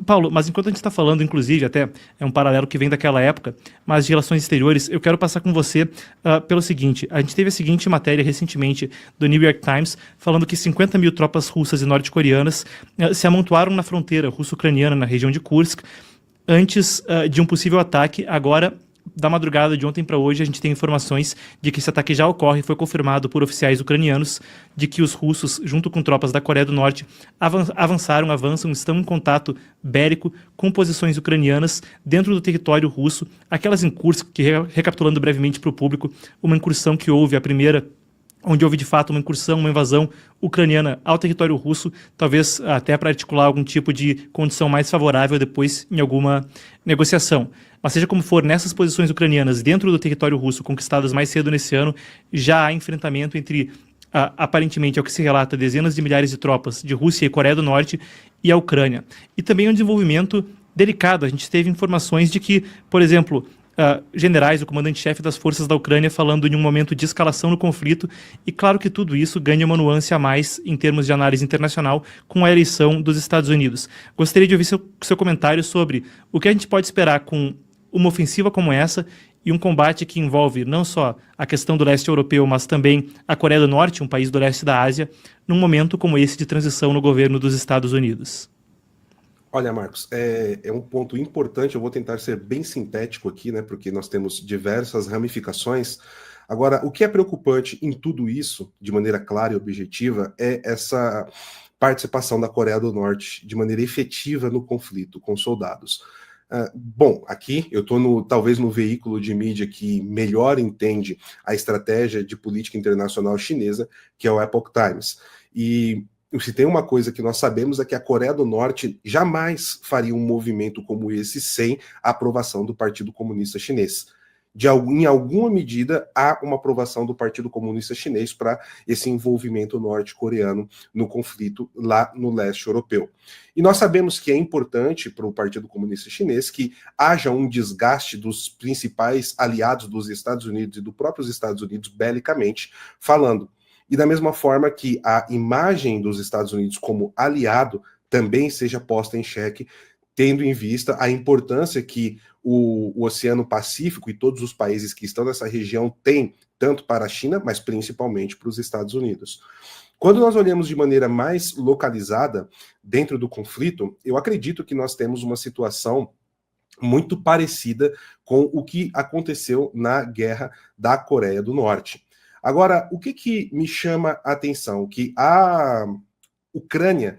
Paulo, mas enquanto a gente está falando, inclusive, até é um paralelo que vem daquela época, mas de relações exteriores, eu quero passar com você pelo seguinte: a gente teve a seguinte matéria recentemente do New York Times falando que 50 mil tropas russas e norte-coreanas se amontoaram na fronteira russo-ucraniana, na região de Kursk, antes de um possível ataque. Agora, da madrugada de ontem para hoje, a gente tem informações de que esse ataque já ocorre, foi confirmado por oficiais ucranianos, de que os russos, junto com tropas da Coreia do Norte, avançam, estão em contato bélico com posições ucranianas dentro do território russo, aquelas em Kursk, que, recapitulando brevemente para o público, uma incursão que houve, a primeira, onde houve de fato uma incursão, uma invasão ucraniana ao território russo, talvez até para articular algum tipo de condição mais favorável depois em alguma negociação. Mas seja como for, nessas posições ucranianas dentro do território russo, conquistadas mais cedo nesse ano, já há enfrentamento entre, aparentemente, ao que se relata, dezenas de milhares de tropas de Rússia e Coreia do Norte e a Ucrânia. E também um desenvolvimento delicado. A gente teve informações de que, por exemplo, generais, o comandante-chefe das forças da Ucrânia falando em um momento de escalação no conflito, e claro que tudo isso ganha uma nuance a mais em termos de análise internacional com a eleição dos Estados Unidos. Gostaria de ouvir seu comentário sobre o que a gente pode esperar com uma ofensiva como essa e um combate que envolve não só a questão do leste europeu, mas também a Coreia do Norte, um país do leste da Ásia, num momento como esse de transição no governo dos Estados Unidos. Olha, Marcos, é um ponto importante, eu vou tentar ser bem sintético aqui, né, porque nós temos diversas ramificações. Agora, o que é preocupante em tudo isso, de maneira clara e objetiva, é essa participação da Coreia do Norte de maneira efetiva no conflito com soldados. Bom, aqui eu estou talvez no veículo de mídia que melhor entende a estratégia de política internacional chinesa, que é o Epoch Times. E se tem uma coisa que nós sabemos é que a Coreia do Norte jamais faria um movimento como esse sem a aprovação do Partido Comunista Chinês. Em alguma medida, há uma aprovação do Partido Comunista Chinês para esse envolvimento norte-coreano no conflito lá no leste europeu. E nós sabemos que é importante para o Partido Comunista Chinês que haja um desgaste dos principais aliados dos Estados Unidos e dos próprios Estados Unidos belicamente falando. E da mesma forma que a imagem dos Estados Unidos como aliado também seja posta em xeque, tendo em vista a importância que o Oceano Pacífico e todos os países que estão nessa região têm, tanto para a China, mas principalmente para os Estados Unidos. Quando nós olhamos de maneira mais localizada dentro do conflito, eu acredito que nós temos uma situação muito parecida com o que aconteceu na Guerra da Coreia do Norte. Agora, o que me chama a atenção? Que a Ucrânia,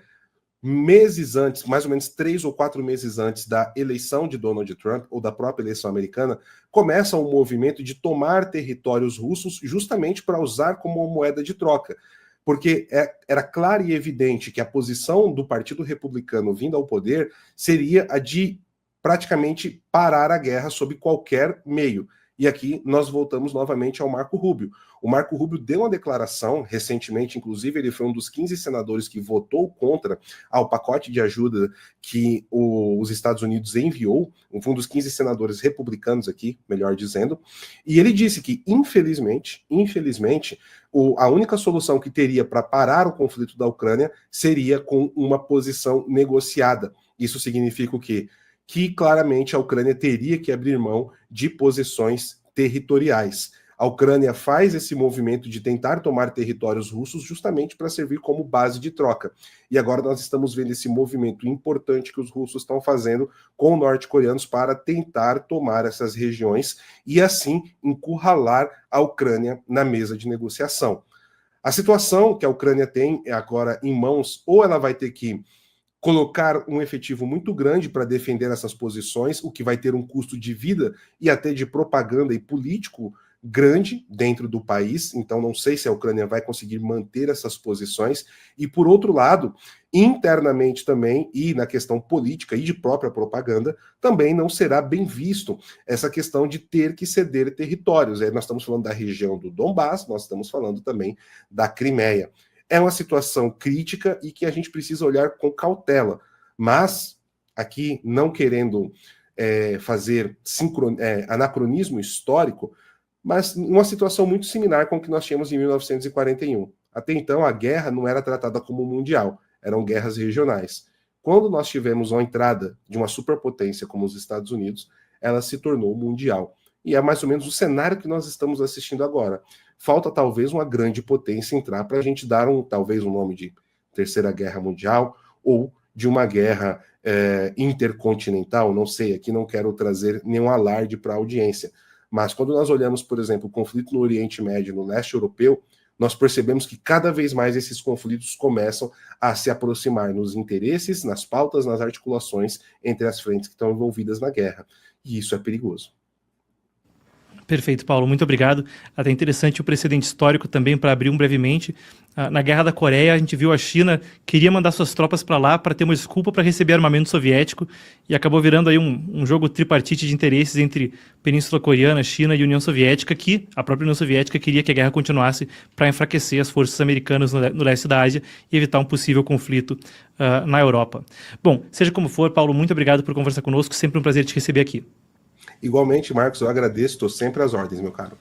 meses antes, mais ou menos 3 ou 4 meses antes da eleição de Donald Trump, ou da própria eleição americana, começa um movimento de tomar territórios russos justamente para usar como moeda de troca. Porque era claro e evidente que a posição do Partido Republicano vindo ao poder seria a de praticamente parar a guerra sob qualquer meio. E aqui nós voltamos novamente ao Marco Rubio. O Marco Rubio deu uma declaração recentemente, inclusive ele foi um dos 15 senadores que votou contra ao pacote de ajuda que os Estados Unidos enviou, foi um dos 15 senadores republicanos aqui, melhor dizendo, e ele disse que, infelizmente, a única solução que teria para parar o conflito da Ucrânia seria com uma posição negociada. Isso significa o quê? Que claramente a Ucrânia teria que abrir mão de posições territoriais. A Ucrânia faz esse movimento de tentar tomar territórios russos justamente para servir como base de troca. E agora nós estamos vendo esse movimento importante que os russos estão fazendo com os norte-coreanos para tentar tomar essas regiões e assim encurralar a Ucrânia na mesa de negociação. A situação que a Ucrânia tem agora em mãos, ou ela vai ter que colocar um efetivo muito grande para defender essas posições, o que vai ter um custo de vida e até de propaganda e político grande dentro do país, então não sei se a Ucrânia vai conseguir manter essas posições, e por outro lado, internamente também, e na questão política e de própria propaganda, também não será bem visto essa questão de ter que ceder territórios. Nós estamos falando da região do Donbass, nós estamos falando também da Crimeia. É uma situação crítica e que a gente precisa olhar com cautela. Mas, aqui, não querendo fazer anacronismo histórico, mas uma situação muito similar com o que nós tínhamos em 1941. Até então, a guerra não era tratada como mundial, eram guerras regionais. Quando nós tivemos a entrada de uma superpotência como os Estados Unidos, ela se tornou mundial. E é mais ou menos o cenário que nós estamos assistindo agora. Falta talvez uma grande potência entrar para a gente dar talvez um nome de Terceira Guerra Mundial ou de uma guerra intercontinental, não sei, aqui não quero trazer nenhum alarde para a audiência, mas quando nós olhamos, por exemplo, o conflito no Oriente Médio, no leste europeu, nós percebemos que cada vez mais esses conflitos começam a se aproximar nos interesses, nas pautas, nas articulações entre as frentes que estão envolvidas na guerra. E isso é perigoso. Perfeito, Paulo. Muito obrigado. Até interessante o precedente histórico também, para abrir brevemente. Na Guerra da Coreia, a gente viu a China queria mandar suas tropas para lá para ter uma desculpa para receber armamento soviético e acabou virando aí um jogo tripartite de interesses entre Península Coreana, China e União Soviética, que a própria União Soviética queria que a guerra continuasse para enfraquecer as forças americanas no leste da Ásia e evitar um possível conflito na Europa. Bom, seja como for, Paulo, muito obrigado por conversar conosco. Sempre um prazer te receber aqui. Igualmente, Marcos, eu agradeço, estou sempre às ordens, meu caro.